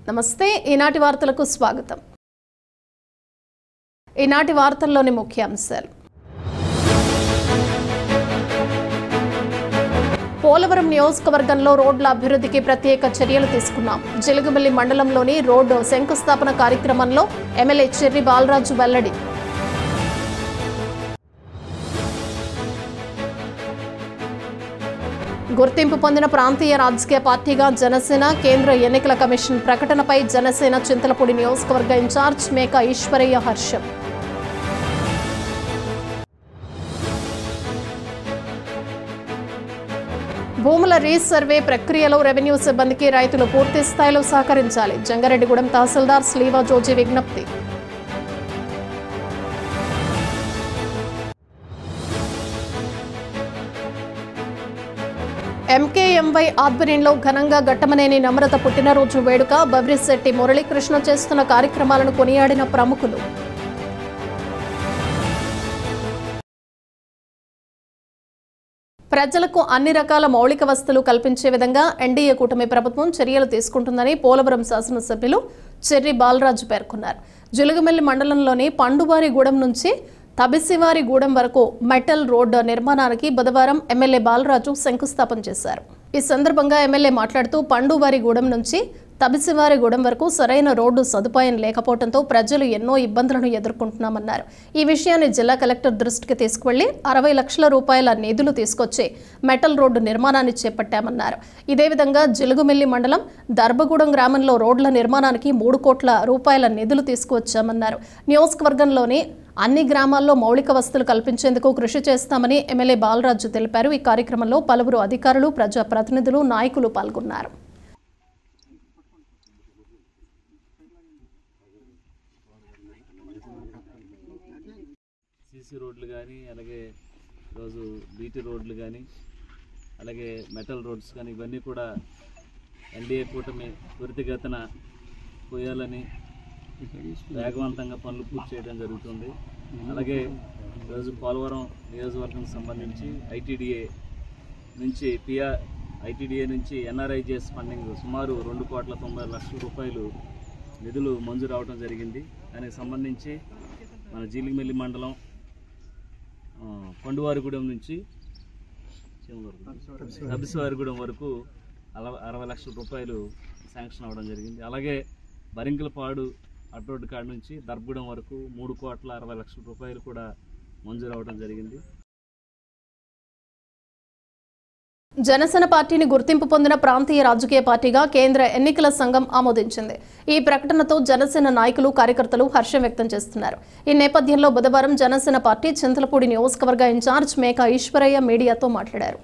నమస్తే ఈనాటి వార్తలకు స్వాగతం. ఈనాటి వార్తల్లోని ముఖ్యాంశాలు. పోలవరం నియోజకవర్గంలో రోడ్ల అభివృద్ధికి ప్రత్యేక చర్యలు తీసుకున్నాం. జిలుగుమిల్లి మండలంలోని రోడ్డు శంకుస్థాపన కార్యక్రమంలో ఎమ్మెల్యే చెర్రి బాలరాజు వెల్లడి. గుర్తింపు పొందిన ప్రాంతీయ రాజకీయ పార్టీగా జనసేన. కేంద్ర ఎన్నికల కమిషన్ ప్రకటనపై జనసేన చింతలపూడి నియోజకవర్గ ఇన్ఛార్జ్ మేకా ఈశ్వరయ్య హర్షం. భూముల రీసర్వే ప్రక్రియలో రెవెన్యూ సిబ్బందికి రైతులు పూర్తి స్థాయిలో సహకరించాలి. జంగారెడ్డిగూడెం తహసీల్దార్ స్లీవా జోజీ విజ్ఞప్తి. ఎంకేఎంవై ఆధ్వర్యంలో ఘనంగా ఘట్టమనేని నమ్రత పుట్టినరోజు వేడుక. బవ్రిశెట్టి మురళీకృష్ణ చేస్తున్న కార్యక్రమాలను కొనియాడిన ప్రముఖులు. ప్రజలకు అన్ని రకాల మౌలిక వసతులు కల్పించే విధంగా ఎన్డీఏ కూటమి ప్రభుత్వం చర్యలు తీసుకుంటుందని పోలవరం శాసనసభ్యులు చెర్రి బాలరాజు పేర్కొన్నారు. జిలుగుమిల్లి మండలంలోని పండువారిగూడెం నుంచి తబిసివారిగూడెం వరకు మెటల్ రోడ్డు నిర్మాణానికి బుధవారం ఎమ్మెల్యే బాలరాజు శంకుస్థాపన చేశారు. ఈ సందర్భంగా ఎమ్మెల్యే మాట్లాడుతూ పండువారిగూడెం నుంచి తబిసివారిగూడెం వరకు సరైన రోడ్డు సదుపాయం లేకపోవడంతో ప్రజలు ఎన్నో ఇబ్బందులను ఎదుర్కొంటున్నామన్నారు. ఈ విషయాన్ని జిల్లా కలెక్టర్ దృష్టికి తీసుకువెళ్లి 60 లక్షల రూపాయల నిధులు తీసుకొచ్చి మెటల్ రోడ్డు నిర్మాణాన్ని చేపట్టామన్నారు. ఇదే విధంగా జిలుగుమిల్లి మండలం దర్భగూడెం గ్రామంలో రోడ్ల నిర్మాణానికి 3 కోట్ల రూపాయల నిధులు తీసుకువచ్చామన్నారు. నియోజకవర్గంలోని అన్ని గ్రామాల్లో మౌలిక వసతులు కల్పించేందుకు కృషి చేస్తామని ఎమ్మెల్యే బాలరాజు తెలిపారు. ఈ కార్యక్రమంలో పలువురు అధికారులు, ప్రజాప్రతినిధులు, నాయకులు పాల్గొన్నారు. సీసీ రోడ్లు కానీ, అలాగే ఈరోజు బీటీ రోడ్లు కానీ, అలాగే మెటల్ రోడ్స్ కానీ ఇవన్నీ కూడా ఎన్డీఏ కూటమి త్వరితగతిన పోయాలని వేగవంతంగా పనులు పూర్తి చేయడం జరుగుతుంది. అలాగే ఈరోజు పోలవరం నియోజకవర్గం సంబంధించి ఐటీడీఏ నుంచి ఎన్ఆర్ఐజిఎస్ ఫండింగ్ సుమారు 2,90,00,000 రూపాయలు నిధులు మంజూరు అవడం జరిగింది. దానికి సంబంధించి మన జిలుగుమిల్లి మండలం పండువారిగూడెం నుంచి తబిసివారిగూడెం వరకు 60 లక్షల రూపాయలు శాంక్షన్ అవ్వడం జరిగింది. అలాగే బరింకలపాడు అడ్రోడ్ కాడ నుంచి దర్భగూడెం వరకు 3,60,00,000 రూపాయలు కూడా మంజూరు అవ్వడం జరిగింది. జనసేన పార్టీని గుర్తింపు పొందిన ప్రాంతీయ రాజకీయ పార్టీగా కేంద్ర ఎన్నికల సంఘం ఆమోదించింది. ఈ ప్రకటనతో జనసేన నాయకులు, కార్యకర్తలు హర్షం వ్యక్తం చేస్తున్నారు. ఈ నేపథ్యంలో బుధవారం జనసేన పార్టీ చింతలపూడి నియోజకవర్గ ఇన్ఛార్జ్ మేకా ఈశ్వరయ్య మీడియాతో మాట్లాడారు.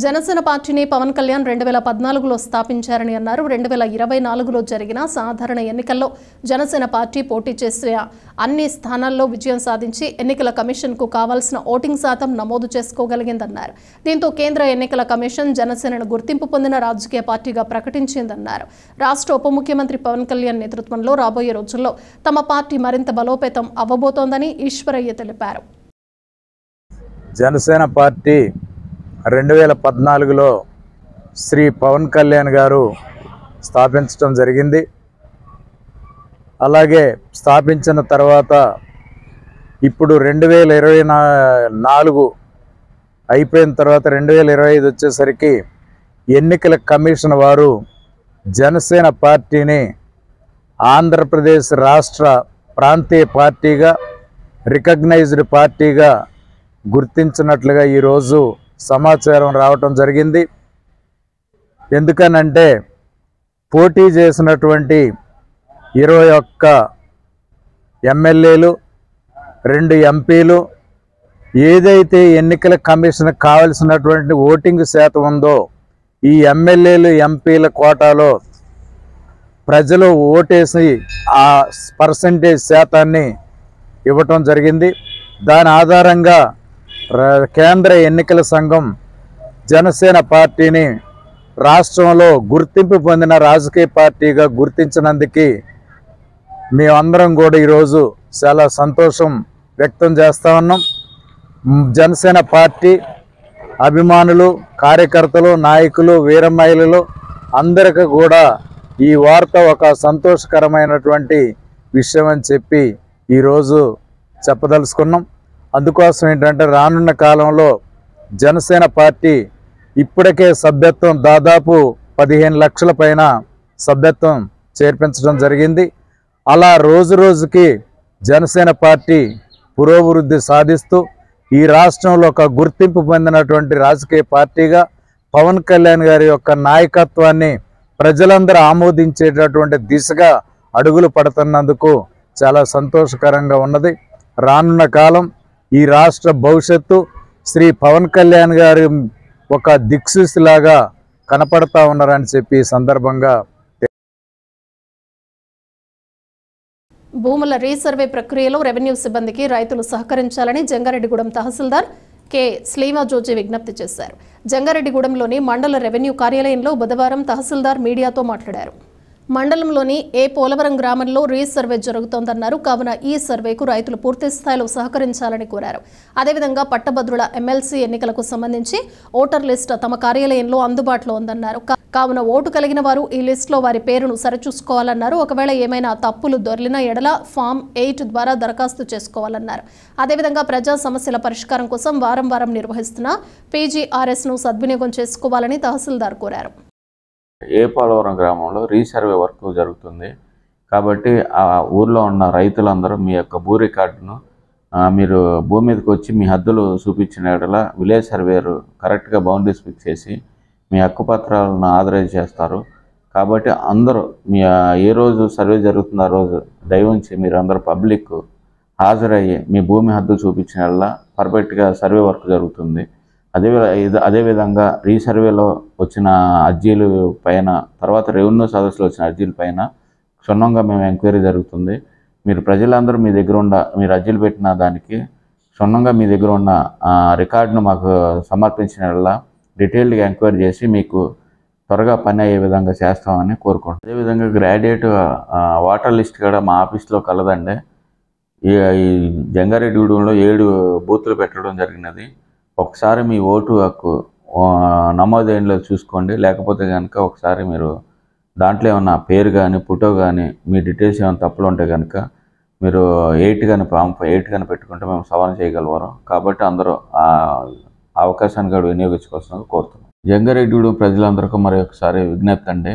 జనసేన పార్టీని పవన్ కళ్యాణ్ 2014లో స్థాపించారని అన్నారు. 2024లో జరిగిన సాధారణ ఎన్నికల్లో జనసేన పార్టీ పోటీ చేసిన అన్ని స్థానాల్లో విజయం సాధించి ఎన్నికల కమిషన్కు కావాల్సిన ఓటింగ్ శాతం నమోదు చేసుకోగలిగిందన్నారు. దీంతో కేంద్ర ఎన్నికల కమిషన్ జనసేనను గుర్తింపు పొందిన రాజకీయ పార్టీగా ప్రకటించిందన్నారు. రాష్ట్ర ఉప ముఖ్యమంత్రి పవన్ కళ్యాణ్ నేతృత్వంలో రాబోయే రోజుల్లో తమ పార్టీ మరింత బలోపేతం అవ్వబోతోందని ఈశ్వరయ్య తెలిపారు. జనసేన పార్టీ 2014లో శ్రీ పవన్ కళ్యాణ్ గారు స్థాపించడం జరిగింది. అలాగే స్థాపించిన తర్వాత ఇప్పుడు 2024 అయిపోయిన తర్వాత 2025 వచ్చేసరికి ఎన్నికల కమిషన్ వారు జనసేన పార్టీని ఆంధ్రప్రదేశ్ రాష్ట్ర ప్రాంతీయ పార్టీగా, రికగ్నైజ్డ్ పార్టీగా గుర్తించినట్లుగా ఈరోజు సమాచారం రావటం జరిగింది. ఎందుకనంటే పోటీ చేసినటువంటి 21 ఎమ్మెల్యేలు, 2 ఎంపీలు ఏదైతే ఎన్నికల కమిషన్ కావలసినటువంటి ఓటింగ్ శాతం ఉందో ఈ ఎమ్మెల్యేలు, ఎంపీల కోటాలో ప్రజలు ఓటేసి ఆ పర్సంటేజ్ శాతాన్ని ఇవ్వటం జరిగింది. దాని ఆధారంగా కేంద్ర ఎన్నికల సంఘం జనసేన పార్టీని రాష్ట్రంలో గుర్తింపు పొందిన రాజకీయ పార్టీగా గుర్తించినందుకు మేమందరం కూడా ఈరోజు చాలా సంతోషం వ్యక్తం చేస్తా ఉన్నాం. జనసేన పార్టీ అభిమానులు, కార్యకర్తలు, నాయకులు, వీర మహిళలు అందరికీ కూడా ఈ వార్త ఒక సంతోషకరమైనటువంటి విషయం అని చెప్పి ఈరోజు చెప్పదలుచుకున్నాం. అందుకోసం ఏంటంటే రానున్న కాలంలో జనసేన పార్టీ ఇప్పటికే సభ్యత్వం దాదాపు 15 లక్షల పైన సభ్యత్వం చేర్పించడం జరిగింది. అలా రోజు రోజుకి జనసేన పార్టీ పురోభివృద్ధి సాధిస్తూ ఈ రాష్ట్రంలో ఒక గుర్తింపు పొందినటువంటి రాజకీయ పార్టీగా పవన్ కళ్యాణ్ గారి యొక్క నాయకత్వాన్ని ప్రజలందరూ ఆమోదించేటటువంటి దిశగా అడుగులు పడుతున్నందుకు చాలా సంతోషకరంగా ఉన్నది. రానున్న కాలం ఈ రాష్ట్ర భవిష్యత్తు శ్రీ పవన్ కళ్యాణ్ గారి ఒక దిక్సూచిలాగా కనపడతా ఉన్నారని చెప్పి ఈ సందర్భంగా భూముల రీసర్వే ప్రక్రియలో రెవెన్యూ సిబ్బందికి రైతులు సహకరించాలని జంగారెడ్డిగూడెం తహసీల్దార్ కె శ్రీవాజోజీ విజ్ఞప్తి చేశారు. జంగారెడ్డిగూడెంలోని మండల రెవెన్యూ కార్యాలయంలో బుధవారం తహసీల్దార్ మీడియాతో మాట్లాడారు. మండలంలోని ఏ పోలవరం గ్రామంలో రీసర్వే జరుగుతోందన్నారు. కావున ఈ సర్వేకు రైతులు పూర్తి స్థాయిలో సహకరించాలని కోరారు. అదేవిధంగా పట్టభద్రుల ఎమ్మెల్సీ ఎన్నికలకు సంబంధించి ఓటర్ లిస్టు తమ కార్యాలయంలో అందుబాటులో ఉందన్నారు. కావున ఓటు కలిగిన వారు ఈ లిస్టులో వారి పేరును సరిచూసుకోవాలన్నారు. ఒకవేళ ఏమైనా తప్పులు దొర్లిన ఎడల ఫామ్ 8 ద్వారా దరఖాస్తు చేసుకోవాలన్నారు. అదేవిధంగా ప్రజా సమస్యల పరిష్కారం కోసం వారం వారం నిర్వహిస్తున్న PGRSను సద్వినియోగం చేసుకోవాలని తహసీల్దార్ కోరారు. ఏ పోలవరం గ్రామంలో రీసర్వే వర్క్ జరుగుతుంది కాబట్టి ఆ ఊర్లో ఉన్న రైతులందరూ మీ యొక్క భూ రికార్డును మీరు భూమి మీదకి వచ్చి మీ హద్దులు చూపించిన ఎడల విలేజ్ సర్వేయర్ కరెక్ట్గా బౌండరీస్ ఫిక్స్ చేసి మీ హక్కు పత్రాలను ఆథరైజ్ చేస్తారు. కాబట్టి అందరూ మీ ఏ రోజు సర్వే జరుగుతుందో ఆ రోజు దయవుంచి మీరు అందరూ పబ్లిక్ హాజరయ్యి మీ భూమి హద్దులు చూపించిన ఎడల పర్ఫెక్ట్గా సర్వే వర్క్ జరుగుతుంది. అదేవిధంగా రీసర్వేలో వచ్చిన అర్జీలు పైన తర్వాత రెవెన్యూ సదస్సులో వచ్చిన అర్జీల పైన క్షుణ్ణంగా మేము ఎంక్వైరీ జరుగుతుంది. మీరు ప్రజలందరూ మీ దగ్గర మీరు అర్జీలు పెట్టిన దానికి క్షుణ్ణంగా మీ దగ్గర ఉన్న రికార్డును మాకు సమర్పించిన వల్ల డీటెయిల్డ్గా ఎంక్వైరీ చేసి మీకు త్వరగా పని అయ్యే విధంగా చేస్తామని కోరుకుంటున్నాం. అదేవిధంగా గ్రాడ్యుయేట్ వాటర్ లిస్ట్ కూడా మా ఆఫీస్లో కలదండి. ఈ జంగారెడ్డిగూడెంలో 7 బూతులు పెట్టడం జరిగినది. ఒకసారి మీ ఓటు హక్కు నమోదైనలో చూసుకోండి. లేకపోతే కనుక ఒకసారి మీరు దాంట్లో ఏమన్నా పేరు కానీ ఫోటో కానీ మీ డీటెయిల్స్ ఏమైనా తప్పులు ఉంటే కనుక మీరు 8 కానీ ఫామ్ 8 కానీ పెట్టుకుంటే మేము సవరణ చేయగలవారు. కాబట్టి అందరూ ఆ అవకాశాన్ని కూడా వినియోగించుకోవాల్సిన కోరుతున్నాం. జంగారెడ్డిగూడెం ప్రజలందరికీ మరి ఒకసారి విజ్ఞప్తి అండి.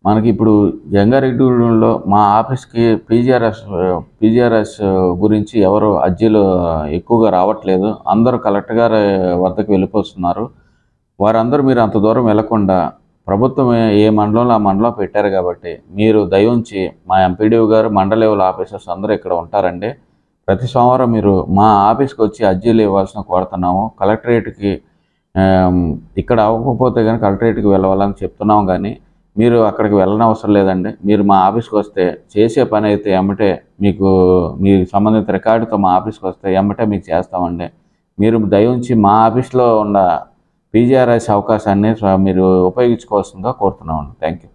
మనకి ఇప్పుడు జంగారెడ్డిగూడెంలో మా ఆఫీస్కి PGRS గురించి ఎవరు అర్జీలు ఎక్కువగా రావట్లేదు. అందరూ కలెక్టర్ గారి వద్దకు వెళ్ళిపోతున్నారు. వారందరూ మీరు అంత దూరం వెళ్లకుండా ప్రభుత్వం ఏ మండలంలో ఆ మండలం పెట్టారు కాబట్టి మీరు దయవుంచి మా ఎంపీడీఓ గారు మండల లెవెల్ ఆఫీసర్స్ అందరూ ఇక్కడ ఉంటారండి. ప్రతి సోమవారం మీరు మా ఆఫీస్కి వచ్చి అర్జీలు ఇవ్వాల్సిన కోరుతున్నాము. కలెక్టరేట్కి ఇక్కడ అవ్వకపోతే కానీ కలెక్టరేట్కి వెళ్ళాలని చెప్తున్నాము. కానీ మీరు అక్కడికి వెళ్ళనవసరం లేదండి. మీరు మా ఆఫీస్కి వస్తే చేసే పని అయితే ఎమ్మటే మీకు సంబంధిత రికార్డుతో మా ఆఫీస్కి వస్తే ఎమ్మటే మీకు చేస్తామండి. మీరు దయవుంచి మా ఆఫీస్లో ఉన్న PGRS అవకాశాన్ని మీరు ఉపయోగించుకోవాల్సిందిగా కోరుతున్నామండి. Thank you.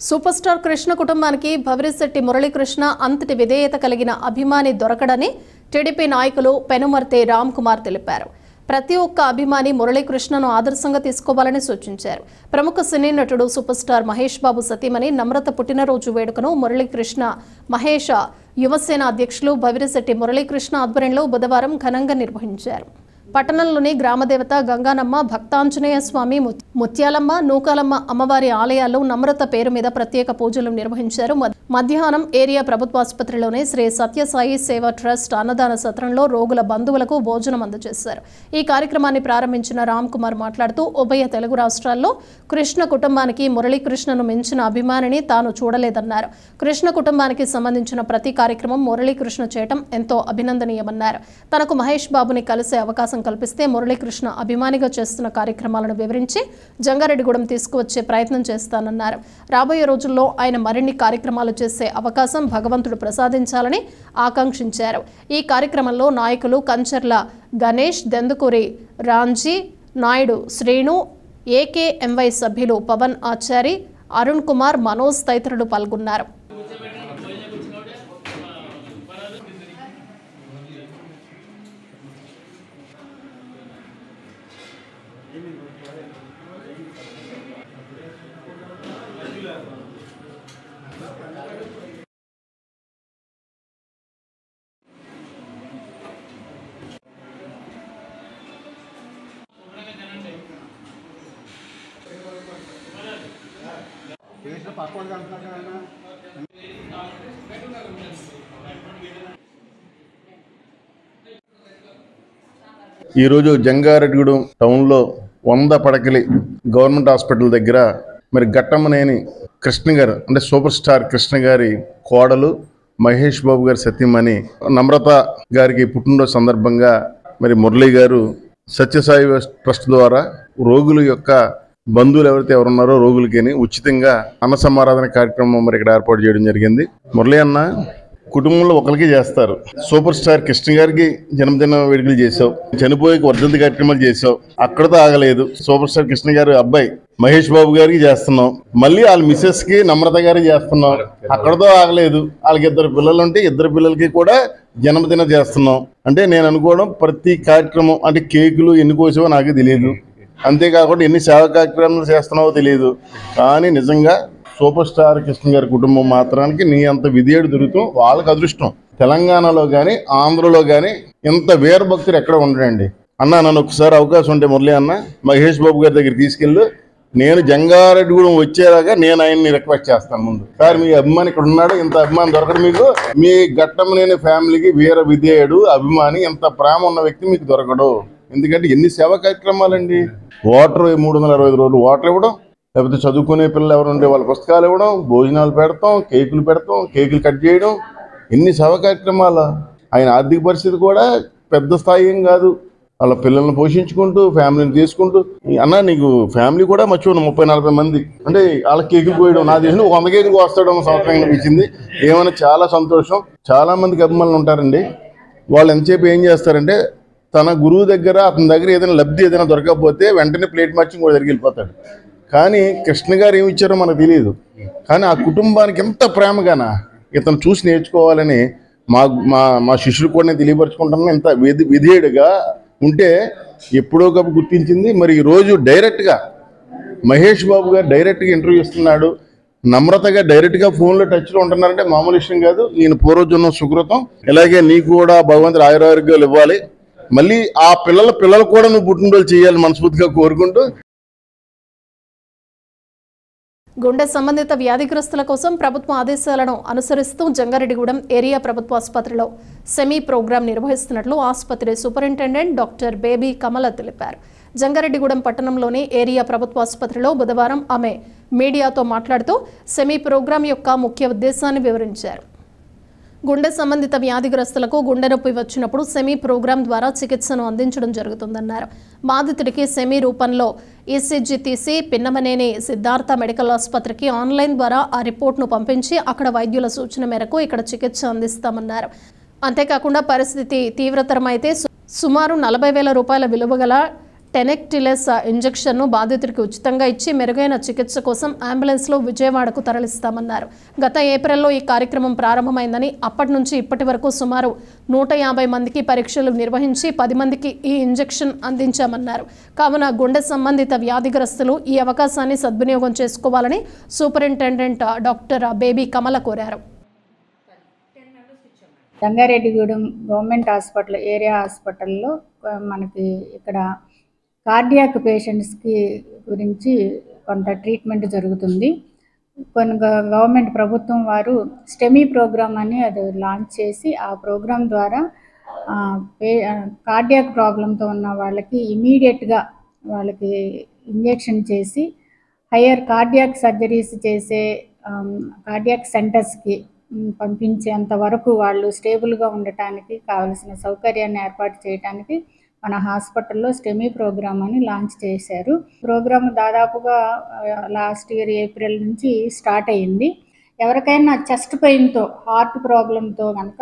Super star Krishna కుటుంబానికి భవిరిశెట్టి మురళీకృష్ణ అంతటి విధేయత కలిగిన అభిమాని దొరకడని టీడీపీ నాయకులు పెనుమర్తి రామ్ కుమార్ తెలిపారు. ప్రతి ఒక్క అభిమాని మురళీకృష్ణను ఆదర్శంగా తీసుకోవాలని సూచించారు. ప్రముఖ సినీ నటుడు సూపర్ స్టార్ మహేష్ బాబు సతీమణి నమ్రత పుట్టినరోజు వేడుకను మురళీకృష్ణ మహేష యువసేన అధ్యక్షులు భవిరిశెట్టి మురళీకృష్ణ ఆధ్వర్యంలో బుధవారం ఘనంగా నిర్వహించారు. పట్టణంలోని గ్రామదేవత గంగానమ్మ, భక్తాంజనేయ స్వామి, ముత్యాలమ్మ, నూకాలమ్మ అమ్మవారి ఆలయాల్లో నమ్రత పేరు మీద ప్రత్యేక పూజలు నిర్వహించారు. మధ్యాహ్నం ఏరియా ప్రభుత్వ ఆసుపత్రిలోని శ్రీ సత్యసాయి సేవా ట్రస్ట్ అన్నదాన సత్రంలో రోగుల బంధువులకు భోజనం అందజేశారు. ఈ కార్యక్రమాన్ని ప్రారంభించిన రామ్ కుమార్ మాట్లాడుతూ ఉభయ తెలుగు రాష్ట్రాల్లో కృష్ణ కుటుంబానికి మురళీకృష్ణను మించిన అభిమానిని తాను చూడలేదన్నారు. కృష్ణ కుటుంబానికి సంబంధించిన ప్రతి కార్యక్రమం మురళీకృష్ణ చేయటం ఎంతో అభినందనీయమన్నారు. తనకు మహేష్ బాబుని కలిసే అవకాశం కల్పిస్తే మురళీకృష్ణ అభిమానిగా చేస్తున్న కార్యక్రమాలను వివరించి జంగారెడ్డిగూడెం తీసుకువచ్చే ప్రయత్నం చేస్తానన్నారు. రాబోయే రోజుల్లో ఆయన మరిన్ని కార్యక్రమాలు చేసే అవకాశం భగవంతుడు ప్రసాదించాలని ఆకాంక్షించారు. ఈ కార్యక్రమంలో నాయకులు కంచర్ల గణేష్, దెందుకూరి రాంజీ నాయుడు, శ్రీను, AKMY సభ్యులు పవన్ ఆచారి, అరుణ్ కుమార్, మనోజ్ తదితరులు పాల్గొన్నారు. ఈరోజు జంగారెడ్డిగూడెం టౌన్లో 100 పడకలి గవర్నమెంట్ హాస్పిటల్ దగ్గర మరి గట్టమ్మనేని కృష్ణ గారు అంటే సూపర్ స్టార్ కృష్ణ గారి కోడలు మహేష్ బాబు గారి సతీమణి నమ్రత గారికి పుట్టినరోజు సందర్భంగా మరి మురళీ గారు సత్యసాయి ట్రస్ట్ ద్వారా రోగుల యొక్క బంధువులు ఎవరున్నారో రోగులకి ఉచితంగా అన్న సమారాధన కార్యక్రమం మరి ఇక్కడ ఏర్పాటు చేయడం జరిగింది. మురళీ అన్న కుటుంబంలో ఒకరికి చేస్తారు. సూపర్ స్టార్ కృష్ణ గారికి జన్మదిన వేడుకలు చేసావు, చనిపోయే వర్ధంతి కార్యక్రమాలు చేసావు, అక్కడతో ఆగలేదు. సూపర్ స్టార్ కృష్ణ గారి అబ్బాయి మహేష్ బాబు గారికి చేస్తున్నాం, మళ్ళీ వాళ్ళ మిస్సెస్ కి నమ్రత గారికి చేస్తున్నాం, అక్కడతో ఆగలేదు. వాళ్ళకి 2 పిల్లలు ఉంటే 2 పిల్లలకి కూడా జన్మదిన చేస్తున్నాం. అంటే నేను అనుకోవడం ప్రతి కార్యక్రమం అంటే కేకులు ఎన్ని కోసావో నాకు తెలియదు, అంతేకాకుండా ఎన్ని సేవా కార్యక్రమాలు చేస్తున్నావో తెలియదు. కానీ నిజంగా సూపర్ స్టార్ కృష్ణ గారి కుటుంబం మాత్రానికి నీ అంత విధేయుడు దొరుకుతాం వాళ్ళకి అదృష్టం. తెలంగాణలో కానీ ఆంధ్రలో కానీ ఇంత వీరభక్తులు ఎక్కడ ఉండడండి. అన్న నన్ను ఒకసారి అవకాశం ఉంటే మురళీ అన్న మహేష్ బాబు గారి దగ్గర తీసుకెళ్ళి నేను జంగారెడ్డిగూడెం వచ్చేలాగా నేను ఆయన్ని రిక్వెస్ట్ చేస్తాను. ముందు సార్ మీ అభిమాని ఇక్కడ ఉన్నాడు, ఇంత అభిమాని దొరకడు మీకు. మీ గట్టమనేని ఫ్యామిలీకి వీర విధేయుడు అభిమాని ఇంత ప్రేమ ఉన్న వ్యక్తి మీకు దొరకడు. ఎందుకంటే ఎన్ని సేవా కార్యక్రమాలండి. వాటర్ 365 రోజులు వాటర్ ఇవ్వడం, లేకపోతే చదువుకునే పిల్లలు ఎవరు ఉంటే వాళ్ళ పుస్తకాలు ఇవ్వడం, భోజనాలు పెడతాం, కేకులు కట్ చేయడం, ఎన్ని సేవా కార్యక్రమాలు. ఆయన ఆర్థిక పరిస్థితి కూడా పెద్ద స్థాయి ఏం కాదు. వాళ్ళ పిల్లల్ని పోషించుకుంటూ ఫ్యామిలీని తీసుకుంటూ అన్న నీకు ఫ్యామిలీ కూడా మర్చిపోయిన 30-40 మంది అంటే వాళ్ళ కేకులు కోయడం నా దేశంలో 100 కేకులు వస్తాడు సంవత్సరం అనిపించింది. ఏమైనా చాలా సంతోషం. చాలా మందికి అభిమానులు ఉంటారండి. వాళ్ళు ఎంతసేపు ఏం చేస్తారంటే తన గురువు దగ్గర అతని దగ్గర ఏదైనా లబ్ధి ఏదైనా దొరకకపోతే వెంటనే ప్లేట్ మార్చి ఇంకో దగ్గరికి వెళ్ళిపోతాడు. కానీ కృష్ణ గారు ఏమి ఇచ్చారో మనకు తెలియదు. కానీ ఆ కుటుంబానికి ఎంత ప్రేమగానా ఇతను చూసి నేర్చుకోవాలని మా మా మా శిష్యులు కూడా నేను తెలియపరచుకుంటున్నాను. ఎంత విధేయుడిగా ఉంటే ఎప్పుడో ఒకప్పుడు గుర్తించింది. మరి ఈరోజు డైరెక్ట్గా మహేష్ బాబు గారు డైరెక్ట్గా ఇంటర్వ్యూ ఇస్తున్నాడు, నమ్రతగా డైరెక్ట్గా ఫోన్లో టచ్లో ఉంటున్నారంటే మామూలు విషయం కాదు. ఈయన పూర్వజన్మ సుకృతం. ఇలాగే నీకు కూడా భగవంతుడు ఆయురారోగ్యాలు ఇవ్వాలి. మళ్ళీ ఆ పిల్లలు కూడా నువ్వు పుట్టినరోజు చేయాలి మనస్ఫూర్తిగా కోరుకుంటూ. గుండె సంబంధిత వ్యాధిగ్రస్తుల కోసం ప్రభుత్వ ఆదేశాలను అనుసరిస్తూ జంగారెడ్డిగూడెం ఏరియా ప్రభుత్వ ఆసుపత్రిలో సెమీ ప్రోగ్రాం నిర్వహిస్తున్నట్లు ఆసుపత్రి సూపరింటెండెంట్ డాక్టర్ బేబీ కమల తెలిపారు. జంగారెడ్డిగూడెం పట్టణంలోని ఏరియా ప్రభుత్వ ఆసుపత్రిలో బుధవారం ఆమె మీడియాతో మాట్లాడుతూ సెమీ ప్రోగ్రాం యొక్క ముఖ్య ఉద్దేశాన్ని వివరించారు. గుండె సంబంధిత వ్యాధిగ్రస్తులకు గుండె నొప్పి వచ్చినప్పుడు సెమీ ప్రోగ్రాం ద్వారా చికిత్సను అందించడం జరుగుతుందన్నారు. బాధితుడికి సెమీ రూపంలో ఈసీజీ తీసి పిన్నమనేని సిద్ధార్థ మెడికల్ ఆసుపత్రికి ఆన్లైన్ ద్వారా ఆ రిపోర్ట్ను పంపించి అక్కడ వైద్యుల సూచన మేరకు ఇక్కడ చికిత్స అందిస్తామన్నారు. అంతేకాకుండా పరిస్థితి తీవ్రతరమైతే సుమారు 40,000 రూపాయల విలువగల టెనెక్టిలెస్ ఇంజెక్షన్ను బాధితుడికి ఉచితంగా ఇచ్చి మెరుగైన చికిత్స కోసం అంబులెన్స్లో విజయవాడకు తరలిస్తామన్నారు. గత ఏప్రిల్లో ఈ కార్యక్రమం ప్రారంభమైందని అప్పటి నుంచి ఇప్పటి వరకు సుమారు 150 మందికి పరీక్షలు నిర్వహించి 10 మందికి ఈ ఇంజెక్షన్ అందించామన్నారు. కావున గుండె సంబంధిత వ్యాధిగ్రస్తులు ఈ అవకాశాన్ని సద్వినియోగం చేసుకోవాలని సూపరింటెండెంట్ డాక్టర్ బేబీ కమల కోరారు. జంగారెడ్డిగూడెం గవర్నమెంట్ హాస్పిటల్ ఏరియా హాస్పిటల్లో మనకి ఇక్కడ కార్డియాక్ పేషెంట్స్కి గురించి కొంత ట్రీట్మెంట్ జరుగుతుంది. కొన్ని గవర్నమెంట్ ప్రభుత్వం వారు స్టెమీ ప్రోగ్రామ్ అని అది లాంచ్ చేసి ఆ ప్రోగ్రాం ద్వారా కార్డియాక్ ప్రాబ్లంతో ఉన్న వాళ్ళకి ఇమీడియట్గా వాళ్ళకి ఇంజెక్షన్ చేసి హయ్యర్ కార్డియాక్ సర్జరీస్ చేసే కార్డియాక్ సెంటర్స్కి పంపించేంత వరకు వాళ్ళు స్టేబుల్గా ఉండటానికి కావలసిన సౌకర్యాన్ని ఏర్పాటు చేయడానికి మన హాస్పిటల్లో స్టెమీ ప్రోగ్రామ్ అని లాంచ్ చేశారు. ప్రోగ్రామ్ దాదాపుగా లాస్ట్ ఇయర్ ఏప్రిల్ నుంచి స్టార్ట్ అయ్యింది. ఎవరికైనా చెస్ట్ పెయిన్తో హార్ట్ ప్రాబ్లంతో కనుక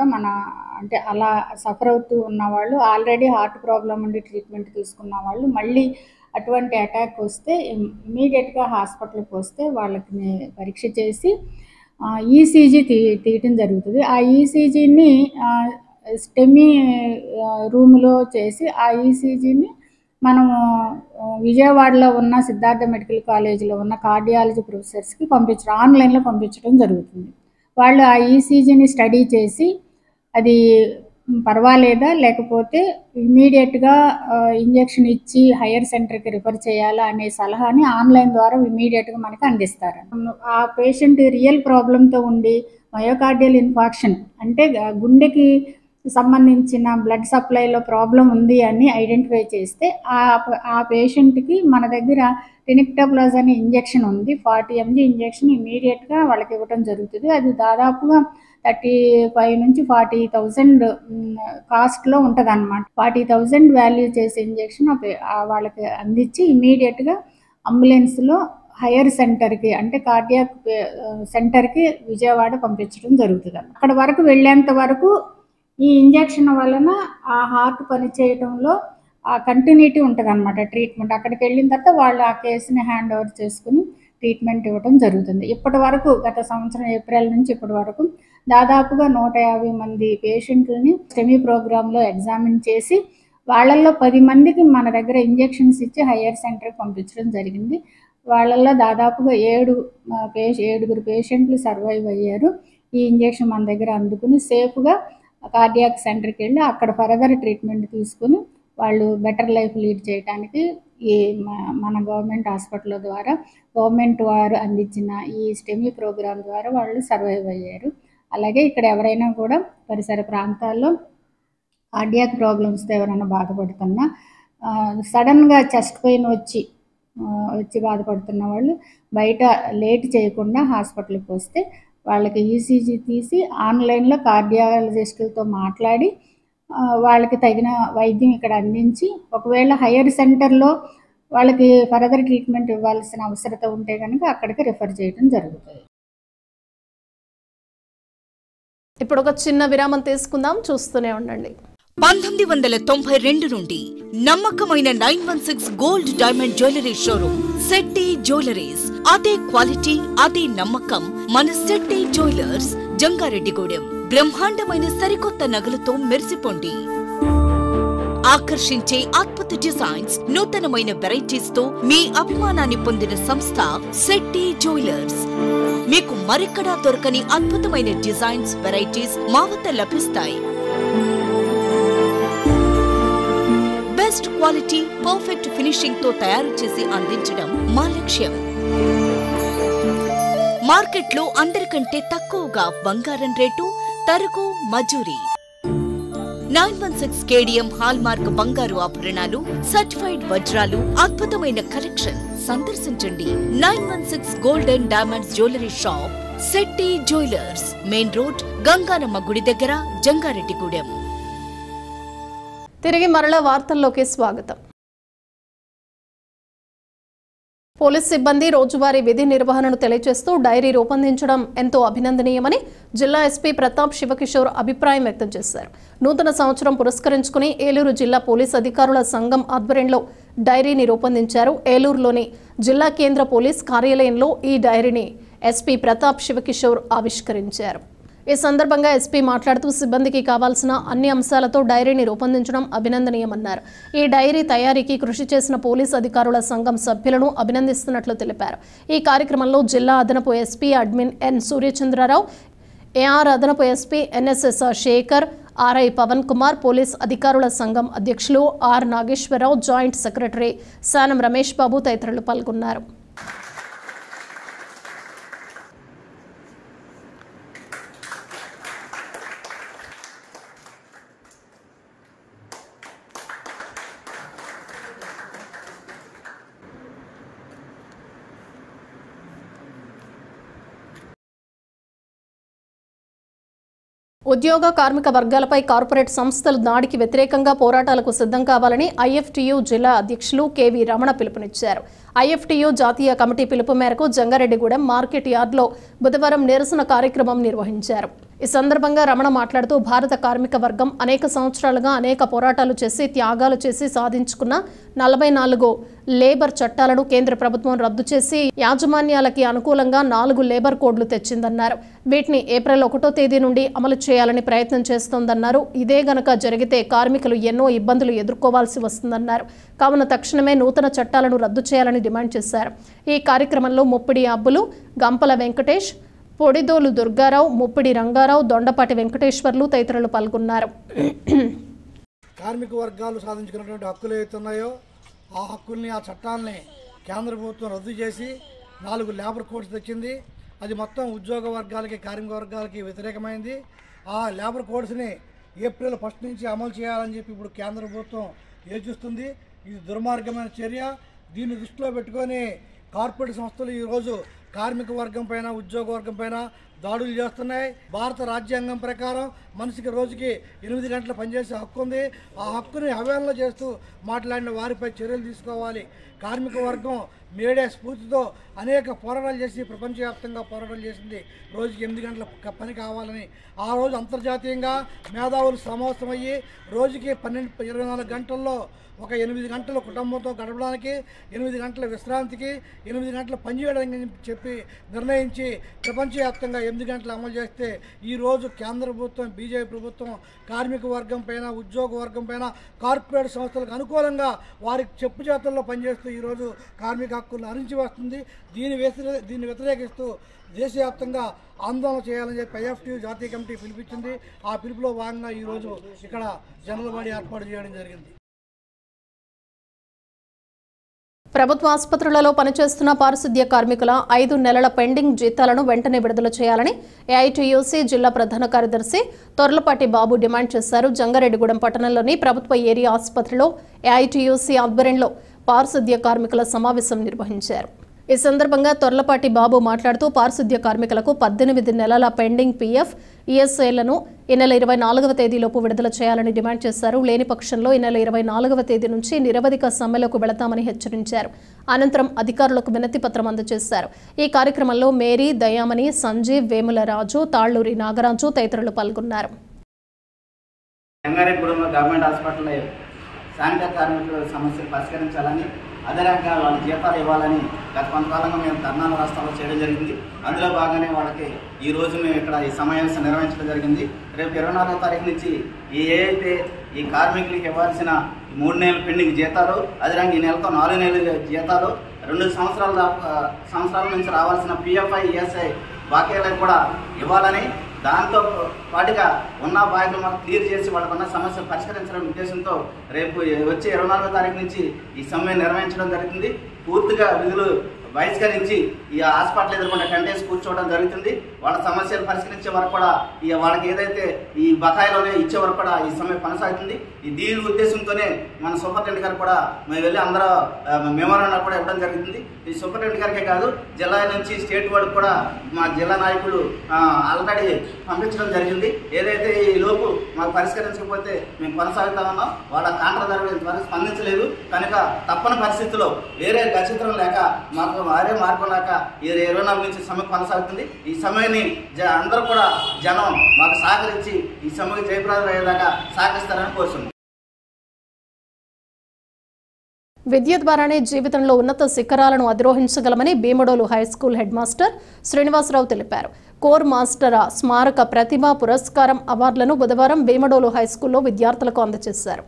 అంటే అలా సఫర్ అవుతూ ఉన్నవాళ్ళు ఆల్రెడీ హార్ట్ ప్రాబ్లం ఉండి ట్రీట్మెంట్ తీసుకున్న వాళ్ళు మళ్ళీ అటువంటి అటాక్ వస్తే ఇమీడియట్గా హాస్పిటల్కి వస్తే వాళ్ళకి పరీక్ష చేసి ఈసీజీ తీయటం జరుగుతుంది. ఆ ఈసీజీని స్టెమీ రూమ్లో చేసి ఆ ఈసీజీని మనము విజయవాడలో ఉన్న సిద్ధార్థ మెడికల్ కాలేజీలో ఉన్న కార్డియాలజీ ప్రొఫెసర్స్కి ఆన్లైన్లో పంపించడం జరుగుతుంది. వాళ్ళు ఆ ఈసీజీని స్టడీ చేసి అది పర్వాలేదా లేకపోతే ఇమీడియట్గా ఇంజెక్షన్ ఇచ్చి హైయర్ సెంటర్కి రిఫర్ చేయాలా అనే సలహాని ఆన్లైన్ ద్వారా ఇమీడియట్గా మనకి అందిస్తారు. ఆ పేషెంట్ రియల్ ప్రాబ్లంతో ఉండి మయోకార్డియల్ ఇన్ఫాక్షన్ అంటే గుండెకి సంబంధించిన బ్లడ్ సప్లైలో ప్రాబ్లం ఉంది అని ఐడెంటిఫై చేస్తే ఆ పేషెంట్కి మన దగ్గర టెనిక్టోప్లాజ్ అనే ఇంజెక్షన్ ఉంది. 40 mg ఇంజెక్షన్ ఇమీడియట్గా వాళ్ళకి ఇవ్వడం జరుగుతుంది. అది దాదాపుగా 35,000 నుంచి 40,000 కాస్ట్లో ఉంటుంది అన్నమాట. 40,000 వాల్యూ చేసే ఇంజెక్షన్ వాళ్ళకి అందించి ఇమీడియట్గా అంబులెన్స్లో హైయర్ సెంటర్కి అంటే కార్డియాక్ సెంటర్కి విజయవాడ పంపించడం జరుగుతుంది. అక్కడ వరకు వెళ్ళేంత వరకు ఈ ఇంజెక్షన్ వలన ఆ హార్ట్ పనిచేయడంలో ఆ కంటిన్యూటీ ఉంటుంది అన్నమాట ట్రీట్మెంట్. అక్కడికి వెళ్ళిన తర్వాత వాళ్ళు ఆ కేసుని హ్యాండ్ ఓవర్ చేసుకుని ట్రీట్మెంట్ ఇవ్వడం జరుగుతుంది. ఇప్పటి వరకు గత సంవత్సరం ఏప్రిల్ నుంచి ఇప్పటి వరకు దాదాపుగా 150 మంది పేషెంట్లని స్టెమీ ప్రోగ్రాంలో ఎగ్జామిన్ చేసి వాళ్ళల్లో 10 మందికి మన దగ్గర ఇంజెక్షన్స్ ఇచ్చి హైయర్ సెంటర్కి పంపించడం జరిగింది. వాళ్ళల్లో దాదాపుగా 7 పేషెంట్లు సర్వైవ్ అయ్యారు. ఈ ఇంజెక్షన్ మన దగ్గర అందుకుని సేఫ్గా కార్డియాక్ సెంటర్కి వెళ్ళి అక్కడ ఫర్దర్ ట్రీట్మెంట్ తీసుకుని వాళ్ళు బెటర్ లైఫ్ లీడ్ చేయడానికి ఈ మన గవర్నమెంట్ హాస్పిటల్ ద్వారా గవర్నమెంట్ వారు అందించిన ఈ స్టెమీ ప్రోగ్రాం ద్వారా వాళ్ళు సర్వైవ్ అయ్యారు. అలాగే ఇక్కడ ఎవరైనా కూడా పరిసర ప్రాంతాల్లో కార్డియాక్ ప్రాబ్లమ్స్తో ఎవరైనా బాధపడుతున్నా సడన్గా చెస్ట్ పెయిన్ వచ్చి బాధపడుతున్న వాళ్ళు బయట లేట్ చేయకుండా హాస్పిటల్కి వస్తే వాళ్ళకి ఈసీజీ తీసి ఆన్లైన్లో కార్డియాలజిస్టులతో మాట్లాడి వాళ్ళకి తగిన వైద్యం ఇక్కడ అందించి ఒకవేళ హైయర్ సెంటర్లో వాళ్ళకి ఫర్దర్ ట్రీట్మెంట్ ఇవ్వాల్సిన అవసరత ఉంటే కనుక అక్కడికి రిఫర్ చేయడం జరుగుతుంది. ఇప్పుడు ఒక చిన్న విరామం తీసుకుందాం, చూస్తూనే ఉండండి. 1992 నుండి నమ్మకమైన 916 gold diamond jewellery showroom Shetty jewelleries. అదే క్వాలిటీ, అదే నమ్మకం మన శెట్టి జ్యువెలర్స్, జంగారెడ్డిగూడెం. బ్రహ్మాండమైన సరికొత్త నగలతో మెరిసిపోండి. ఆకర్షించే అద్భుత డిజైన్స్, నూతనమైన వెరైటీస్ తో మీ అభిమానాన్ని పొందిన సంస్థ శెట్టి జ్యువెలర్స్. మీకు మరెక్కడా దొరకని అద్భుతమైన డిజైన్స్, వెరైటీస్ మా వద్ద లభిస్తాయి. బెస్ట్ క్వాలిటీ, పర్ఫెక్ట్ ఫినిషింగ్ తో తయారు చేసి అందించడం మా లక్ష్యం. మార్కెట్లో అందరికంటే తక్కువగా బంగారం రేటు, తరుగు, మజూరీ. 916 కేడిఎం హాల్ మార్క్ బంగారు ఆభరణాలు, సర్టిఫైడ్ వజ్రాలు, అద్భుతమైన కలెక్షన్. సందర్శించండి 916 golden diamonds jewellery shop, Shetty jewellers, main road, Ganganamma గుడి దగ్గర, జంగారెడ్డిగూడెం. తిరిగి మరలా వార్తల్లోకి స్వాగతం. పోలీస్ సిబ్బంది రోజువారీ విధి నిర్వహణను తెలియజేస్తూ డైరీ రూపొందించడం ఎంతో అభినందనీయమని జిల్లా ఎస్పీ ప్రతాప్ శివకిషోర్ అభిప్రాయం వ్యక్తం చేశారు. నూతన సంవత్సరం పురస్కరించుకుని ఏలూరు జిల్లా పోలీస్ అధికారుల సంఘం ఆధ్వర్యంలో డైరీని రూపొందించారు. ఏలూరులోని జిల్లా కేంద్ర పోలీస్ కార్యాలయంలో ఈ డైరీని ఎస్పీ ప్రతాప్ శివకిషోర్ ఆవిష్కరించారు. ఈ సందర్భంగా ఎస్పీ మాట్లాడుతూ సిబ్బందికి కావాల్సిన అన్ని అంశాలతో డైరీని రూపొందించడం అభినందనీయమన్నారు. ఈ డైరీ తయారీకి కృషి చేసిన పోలీస్ అధికారుల సంఘం సభ్యులను అభినందిస్తున్నట్లు తెలిపారు. ఈ కార్యక్రమంలో జిల్లా అదనపు SP admin N Suryachandrarao, AR అదనపు SP NSS Shekhar, RI Pavan Kumar, police అధికారుల సంఘం అధ్యక్షులు R Nageswararao, joint secretary Sanam Ramesh Babu తదితరులు పాల్గొన్నారు. ఉద్యోగ కార్మిక వర్గాలపై కార్పొరేట్ సంస్థలు దాడికి వ్యతిరేకంగా పోరాటాలకు సిద్ధం కావాలని ఐఎఫ్టీయూ జిల్లా అధ్యక్షులు కెవి రమణ పిలుపునిచ్చారు. ఐఎఫ్టీయూ జాతీయ కమిటీ పిలుపు మేరకు జంగారెడ్డిగూడెం మార్కెట్ యార్డ్లో బుధవారం నిరసన కార్యక్రమం నిర్వహించారు. ఈ సందర్భంగా రమణ మాట్లాడుతూ భారత కార్మిక వర్గం అనేక సంవత్సరాలుగా అనేక పోరాటాలు చేసి త్యాగాలు చేసి సాధించుకున్న 44 లేబర్ చట్టాలను కేంద్ర ప్రభుత్వం రద్దు చేసి యాజమాన్యాలకి అనుకూలంగా 4 లేబర్ కోడ్లు తెచ్చిందన్నారు. వీటిని ఏప్రిల్ 1వ తేదీ నుండి అమలు చేయాలని ప్రయత్నం చేస్తోందన్నారు. ఇదే గనక జరిగితే కార్మికులు ఎన్నో ఇబ్బందులు ఎదుర్కోవాల్సి వస్తుందన్నారు. కావున తక్షణమే నూతన చట్టాలను రద్దు చేయాలని డిమాండ్ చేశారు. ఈ కార్యక్రమంలో ముప్పిడి అబ్బులు, గంపల వెంకటేష్, పొడిదోలు దుర్గారావు, ముప్పిడి రంగారావు, దొండపాటి వెంకటేశ్వర్లు తదితరులు పాల్గొన్నారు. కార్మిక వర్గాలు సాధించుకున్నటువంటి హక్కులు ఏవైతే ఉన్నాయో ఆ హక్కుల్ని, ఆ చట్టాలని కేంద్ర ప్రభుత్వం రద్దు చేసి 4 లేబర్ కోడ్స్ తెచ్చింది. అది మొత్తం ఉద్యోగ వర్గాలకి, కార్మిక వర్గాలకి వ్యతిరేకమైంది. ఆ లేబర్ కోడ్స్ని ఏప్రిల్ 1 నుంచి అమలు చేయాలని చెప్పి ఇప్పుడు కేంద్ర ప్రభుత్వం యోచిస్తుంది. ఇది దుర్మార్గమైన చర్య. దీన్ని దృష్టిలో పెట్టుకొని కార్పొరేట్ సంస్థలు ఈరోజు కార్మిక వర్గం పైన, ఉద్యోగ వర్గం పైన దాడులు చేస్తున్నాయి. భారత రాజ్యాంగం ప్రకారం మనిషికి రోజుకి 8 గంటలు పనిచేసే హక్కు ఉంది. ఆ హక్కుని అవహేళన చేస్తూ మాట్లాడిన వారిపై చర్యలు తీసుకోవాలి. కార్మిక వర్గం మేడే స్ఫూర్తితో అనేక పోరాటాలు చేసి ప్రపంచవ్యాప్తంగా పోరాటాలు చేసింది. రోజుకి 8 గంటల పని కావాలని. ఆ రోజు అంతర్జాతీయంగా మేధావులు సమావేశమయ్యి రోజుకి 24 గంటల్లో ఒక 8 గంటలు కుటుంబంతో గడపడానికి, 8 గంటల విశ్రాంతికి, 8 గంటలు పనిచేయడానికి చెప్పి నిర్ణయించి ప్రపంచవ్యాప్తంగా 8 గంటలు అమలు చేస్తే ఈరోజు కేంద్ర ప్రభుత్వం, బీజేపీ ప్రభుత్వం కార్మిక వర్గం పైన, ఉద్యోగ వర్గం పైన, కార్పొరేట్ సంస్థలకు అనుకూలంగా వారికి చెప్పు చేతుల్లో పనిచేస్తూ ఈరోజు కార్మిక హక్కులను హరించి వస్తుంది. దీన్ని వ్యతిరేకిస్తూ దేశవ్యాప్తంగా ఆందోళన చేయాలని చెప్పి ఐఎఫ్టీ జాతీయ కమిటీ పిలిపించింది. ఆ పిలుపులో భాగంగా ఈరోజు ఇక్కడ జనరల్ బాడీ ఏర్పాటు చేయడం జరిగింది. ప్రభుత్వ ఆసుపత్రులలో పనిచేస్తున్న పారిశుద్ధ్య కార్మికుల 5 నెలల పెండింగ్ జీతాలను వెంటనే విడుదల చేయాలని ఏఐటీయూసీ జిల్లా ప్రధాన కార్యదర్శి తొర్లపాటి బాబు డిమాండ్ చేశారు. జంగారెడ్డిగూడెం పట్టణంలోని ప్రభుత్వ ఏరియా ఆసుపత్రిలో ఏఐటీయూసీ ఆధ్వర్యంలో పారిశుద్ధ్య కార్మికుల సమావేశం నిర్వహించారు. ఈ సందర్భంగా తొర్లపాటి బాబు మాట్లాడుతూ పారిశుద్ధ్య కార్మికులకు 18 నెలల పెండింగ్ పీఎఫ్, ఈఎస్ఐలను ఈ నెల 24వ తేదీలోపు విడుదల చేయాలని డిమాండ్ చేశారు. లేని పక్షంలో ఈ నెల 24వ తేదీ నుంచి నిరవధిక సమ్మెలకు వెళతామని హెచ్చరించారు. అనంతరం అధికారులకు వినతి పత్రం అందజేశారు. ఈ కార్యక్రమంలో మేరీ, దయామణి, సంజీవ్, వేముల రాజు, తాళ్లూరి నాగరాజు తదితరులు పాల్గొన్నారు. గవర్నమెంట్ హాస్పిటల్లో శానిటరీ కార్మికుల సమస్యలు పరిష్కరించాలని, అదే రకంగా వాళ్ళ జీతాలు ఇవ్వాలని గత కొంతకాలంగా మేము ధర్నాలు రాష్ట్రాల్లో చేయడం జరిగింది. అందులో భాగంగానే వాళ్ళకి ఈ రోజు మేము ఇక్కడ ఈ సమావేశం నిర్వహించడం జరిగింది. రేపు 24వ తారీఖు నుంచి ఏదైతే ఈ కార్మికులకు ఇవ్వాల్సిన 3 నెలల పెండింగ్ జీతాలు, అదే రకంగా ఈ నెలతో 4 నెలల జీతాలు, 2 సంవత్సరాల నుంచి రావాల్సిన పిఎఫ్ఐ, ఈఎస్ఐ బాకీలను కూడా ఇవ్వాలని, దాంతో పాటుగా ఉన్న బాధ్యతలు మాకు క్లియర్ చేసి వాళ్ళకున్న సమస్యలు పరిష్కరించాలనే ఉద్దేశంతో రేపు వచ్చే 24వ తారీఖు నుంచి ఈ సమ్మె నిర్వహించడం జరుగుతుంది. పూర్తిగా విధులు బహిష్కరించి ఈ హాస్పిటల్ ఎదుర్కొంటే కంటేసి కూర్చోవడం జరుగుతుంది. వాళ్ళ సమస్యలు పరిష్కరించే వరకు కూడా వాళ్ళకి ఏదైతే ఈ బకాయిలోనే ఇచ్చే వరకు కూడా ఈ సమ్మె కొనసాగుతుంది. ఈ దీని ఉద్దేశంతోనే మన సూపరింటెండెంట్ గారు కూడా మేము వెళ్ళి అందరూ మెమోరాండం కూడా ఇవ్వడం జరుగుతుంది. ఈ సూపరింటెండెంట్ గారికే కాదు, జిల్లా నుంచి స్టేట్ వరకు కూడా మా జిల్లా నాయకులు ఆల్రెడీ పంపించడం జరిగింది. ఏదైతే ఈ లోపు మాకు పరిష్కరించకపోతే మేము కొనసాగుతా ఉన్నాం. వాళ్ళ కాంట్రాదారులు ఇంతవరకు స్పందించలేదు కనుక తప్పని పరిస్థితుల్లో వేరే గచిత్రం లేక మాకు వారే మార్గం లేక 24 నుంచి సమ్మె కొనసాగుతుంది. ఈ సమ్మెని అందరూ కూడా జనం మాకు సహకరించి ఈ సమ్మెకి జయప్రదం అయ్యేదాకా సహకరిస్తారని కోరుతున్నాం. విద్య ద్వారానే జీవితంలో ఉన్నత శిఖరాలను అధిరోహించగలమని Bhimadolu high school head master Srinivasarao తెలిపారు. కోర్ మాస్టర్ స్మారక ప్రతిభా పురస్కారం అవార్డులను బుధవారం భీమడోలు హైస్కూల్లో విద్యార్థులకు అందజేశారు.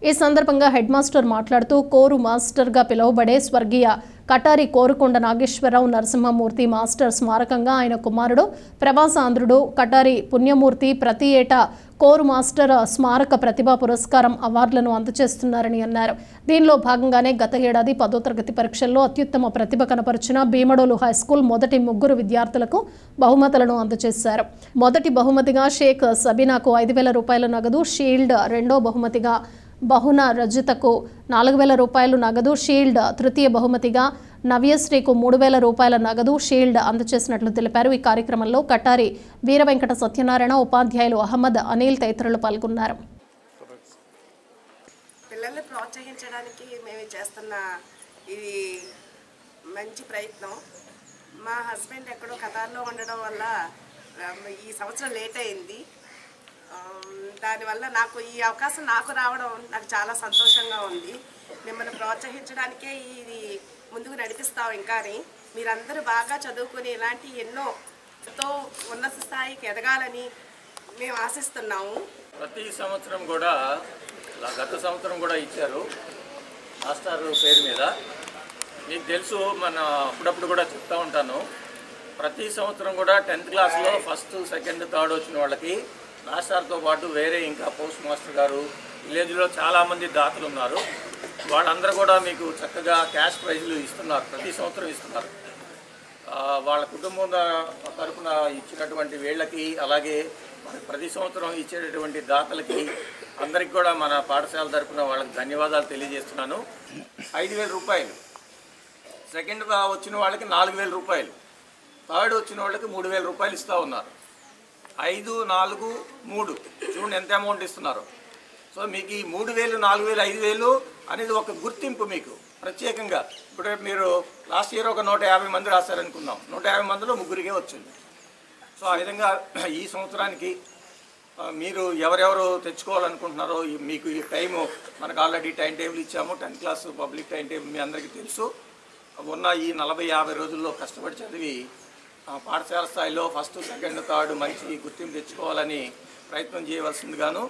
ఈ సందర్భంగా హెడ్ మాస్టర్ మాట్లాడుతూ కోరు మాస్టర్గా పిలువబడే స్వర్గీయ కటారి కోరుకొండ నాగేశ్వరరావు నరసింహమూర్తి మాస్టర్ స్మారకంగా ఆయన కుమారుడు ప్రవాసాంధ్రుడు కటారి పుణ్యమూర్తి ప్రతి ఏటా కోరు మాస్టర్ స్మారక ప్రతిభా పురస్కారం అవార్డులను అందజేస్తున్నారని అన్నారు. దీనిలో భాగంగానే గత ఏడాది 10వ తరగతి పరీక్షల్లో అత్యుత్తమ ప్రతిభ కనపరిచిన భీమడోలు హైస్కూల్ మొదటి 3 విద్యార్థులకు బహుమతులను అందజేశారు. మొదటి బహుమతిగా షేక్ సబీనాకు 5,000 రూపాయల నగదు షీల్డ్, రెండో బహుమతిగా బహున రజితకు 4,000 రూపాయలు నగదు షీల్డ్, తృతీయ బహుమతిగా నవ్యశ్రీకు 3,000 రూపాయల నగదు షీల్డ్ అందజేసినట్లు తెలిపారు. ఈ కార్యక్రమంలో కటారి వీరవెంకట సత్యనారాయణ, ఉపాధ్యాయులు అహ్మద్, అనిల్ తదితరులు పాల్గొన్నారు. పిల్లల్ని ప్రోత్సహించడానికి మేము చేస్తున్న ఇది మంచి ప్రయత్నం. మా హస్బెండ్ ఎక్కడో కతార్లో ఉండడం వల్ల ఈ సంవత్సరం లేట్ అయింది. దానివల్ల నాకు ఈ అవకాశం నాకు రావడం నాకు చాలా సంతోషంగా ఉంది. మిమ్మల్ని ప్రోత్సహించడానికే ఇది ముందుకు నడిపిస్తాం. ఇంకాని మీరందరూ బాగా చదువుకుని ఇలాంటి ఎంతో ఉన్నత స్థాయికి ఎదగాలని మేము ఆశిస్తున్నాము. ప్రతి సంవత్సరం కూడా గత సంవత్సరం కూడా ఇచ్చారు మాస్టర్ పేరు మీద. మీకు తెలుసు, మన అప్పుడప్పుడు కూడా చెప్తూ ఉంటాను, ప్రతి సంవత్సరం కూడా 10th క్లాస్లో 1st, 2nd, 3rd వచ్చిన వాళ్ళకి మాస్టర్తో పాటు వేరే ఇంకా పోస్ట్ మాస్టర్ గారు విలేజ్లో చాలామంది దాతలు ఉన్నారు. వాళ్ళందరూ కూడా మీకు చక్కగా క్యాష్ ప్రైజ్లు ఇస్తున్నారు, ప్రతి సంవత్సరం ఇస్తున్నారు. వాళ్ళ కుటుంబం తరఫున ఇచ్చినటువంటి వీళ్ళకి, అలాగే ప్రతి సంవత్సరం ఇచ్చేటటువంటి దాతలకి అందరికి కూడా మన పాఠశాల తరఫున వాళ్ళకి ధన్యవాదాలు తెలియజేస్తున్నాను. 5,000 రూపాయలు, 2nd వచ్చిన వాళ్ళకి 4,000 రూపాయలు, 3rd వచ్చిన వాళ్ళకి 3,000 రూపాయలు ఇస్తూ ఉన్నారు. 5, 4, 3 చూడండి ఎంత అమౌంట్ ఇస్తున్నారు. సో మీకు ఈ 3,000, 4,000, 5,000 అనేది ఒక గుర్తింపు మీకు ప్రత్యేకంగా. ఇప్పుడు మీరు లాస్ట్ ఇయర్ ఒక 150 మంది రాశారనుకుందాం, 150 మందిలో 3 వచ్చింది. సో ఆ విధంగా ఈ సంవత్సరానికి మీరు ఎవరెవరు తెచ్చుకోవాలనుకుంటున్నారో మీకు ఈ టైము మనకు ఆల్రెడీ టైం టేబుల్ ఇచ్చాము. 10th class public time table మీ అందరికీ తెలుసు. ఉన్న ఈ 40-50 రోజుల్లో కష్టపడి చదివి పాఠశాల స్థాయిలో 1st, 2nd, 3rd మంచి గుర్తింపు తెచ్చుకోవాలని ప్రయత్నం చేయవలసిందిగాను.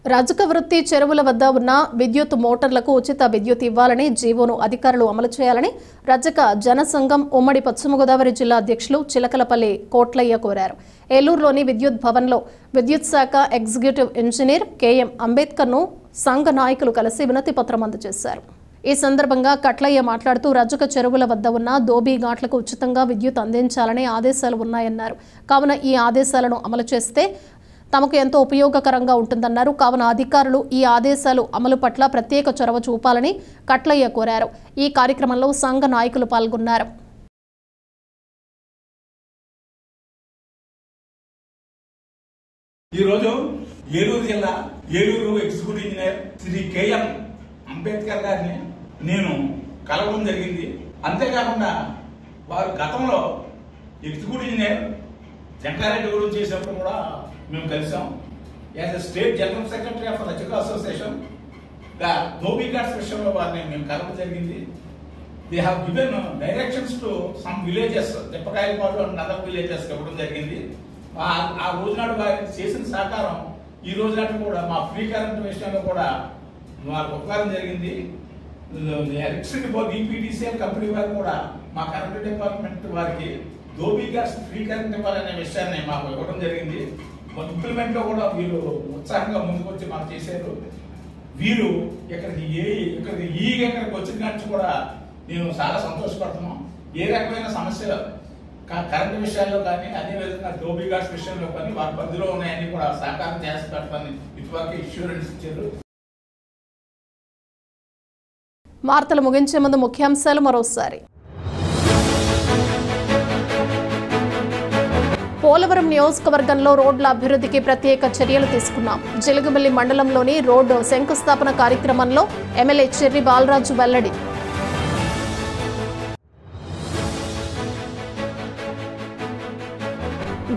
రజక వృత్తి చెరువుల వద్ద ఉన్న విద్యుత్ మోటార్లకు ఉచిత విద్యుత్ ఇవ్వాలని జీవోను అధికారులు అమలు చేయాలని రజక జనసంఘం ఉమ్మడి పశ్చిమ గోదావరి జిల్లా అధ్యక్షులు చిలకలపల్లి కోట్లయ్య కోరారు. ఏలూరులోని విద్యుత్ భవన్లో విద్యుత్ శాఖ ఎగ్జిక్యూటివ్ ఇంజనీర్ కెఎం అంబేద్కర్ను సంఘ నాయకులు కలిసి వినతి పత్రం అందజేశారు. ఈ సందర్భంగా కట్లయ్య మాట్లాడుతూ రజక చెరువుల వద్ద ఉన్న దోబీ ఘాట్లకు ఉచితంగా విద్యుత్ అందించాలనే ఆదేశాలు ఉన్నాయన్నారు. కావున ఈ ఆదేశాలను అమలు చేస్తే తమకు ఎంతో ఉపయోగకరంగా ఉంటుందన్నారు. కావున అధికారులు ఈ ఆదేశాలు అమలు పట్ల ప్రత్యేక చొరవ చూపాలని కట్లయ్య కోరారు. ఈ కార్యక్రమంలో సంఘ నాయకులు పాల్గొన్నారు. ఈరోజు ఏలూరు జిల్లా Eluru executive engineer Shri K M Ambedkar గారిని నేను కలవడం జరిగింది. అంతేకాకుండా వారు గతంలో ఎగ్జిక్యూటివ్ ఇంజనీర్ జంగారెడ్డి గురించి చేసినప్పుడు కూడా మేము కలిసాం. As a state general secretary of Rajaka association dhobi ghats విషయంలో వారిని మేము కలవడం జరిగింది. They have given directions to some villages, Tippakayalapatu and other villages ఇవ్వడం జరిగింది. ఆ రోజునాడు వారికి చేసిన సహకారం ఈ రోజు నాటి కూడా మా ఫ్రీ కరెంట్ విషయంలో కూడా వారికి ఉపకారం జరిగింది. ఎలక్ట్రిసిటీ బోర్డ్ ఈపీటీసీఎల్ కంపెనీ వారు కూడా మా కరెంట్ డిపార్ట్మెంట్ వారికి ధోబీ ఘాట్స్ ఫ్రీ కరెంట్ ఇవ్వాలనే విషయాన్ని మాకు ఇవ్వడం జరిగింది. ఇంప్లిమెంట్ లో కూడా వీరు ఉత్సాహంగా ముందుకొచ్చి మాకు చేశారు. వీరు ఇక్కడికి ఇక్కడికి వచ్చిన నుంచి కూడా నేను చాలా సంతోషపడుతున్నాం. ఏ రకమైన సమస్య కరెంట్ విషయాల్లో కానీ, అదేవిధంగా ధోబీ ఘాట్స్ విషయంలో కానీ వారి పరిధిలో ఉన్నాయని కూడా సహకారం చేసి పెడతామని ఇటువరకు ఇన్సూరెన్స్ ఇచ్చారు. వార్తలు ముగించే ముందు ముఖ్యాంశాలు మరోసారి. పోలవరం నియోజకవర్గంలో రోడ్ల అభివృద్ధికి ప్రత్యేక చర్యలు తీసుకున్నాం. జిలుగుమిల్లి మండలంలోని రోడ్డు శంకుస్థాపన కార్యక్రమంలో ఎమ్మెల్యే చెర్రి బాలరాజు వెల్లడి.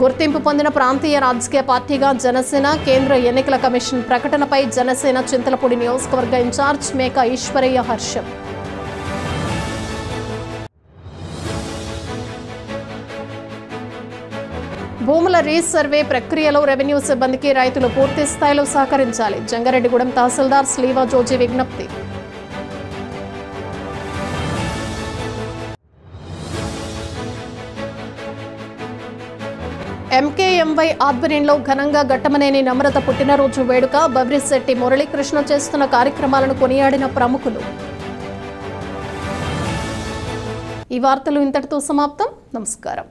గుర్తింపు పొందిన ప్రాంతీయ రాజకీయ పార్టీగా జనసేన, కేంద్ర ఎన్నికల కమిషన్ ప్రకటనపై జనసేన చింతలపూడి నియోజకవర్గ ఇన్ఛార్జ్ మేకా ఈశ్వరయ్య హర్షం. భూముల రీసర్వే ప్రక్రియలో రెవెన్యూ సిబ్బందికి రైతులు పూర్తి స్థాయిలో సహకరించాలి. జంగారెడ్డిగూడెం తహసీల్దార్ స్లీవా జోజీ విజ్ఞప్తి. ఎంకేఎంవై ఆధ్వర్యంలో ఘనంగా ఘట్టమనేని నమ్రత పుట్టినరోజు వేడుక. బబ్రిశెట్టి మురళీకృష్ణ చేస్తున్న కార్యక్రమాలను కొనియాడిన ప్రముఖులు. ఈ వార్తలు ఇంతటితో సమాప్తం. నమస్కారం.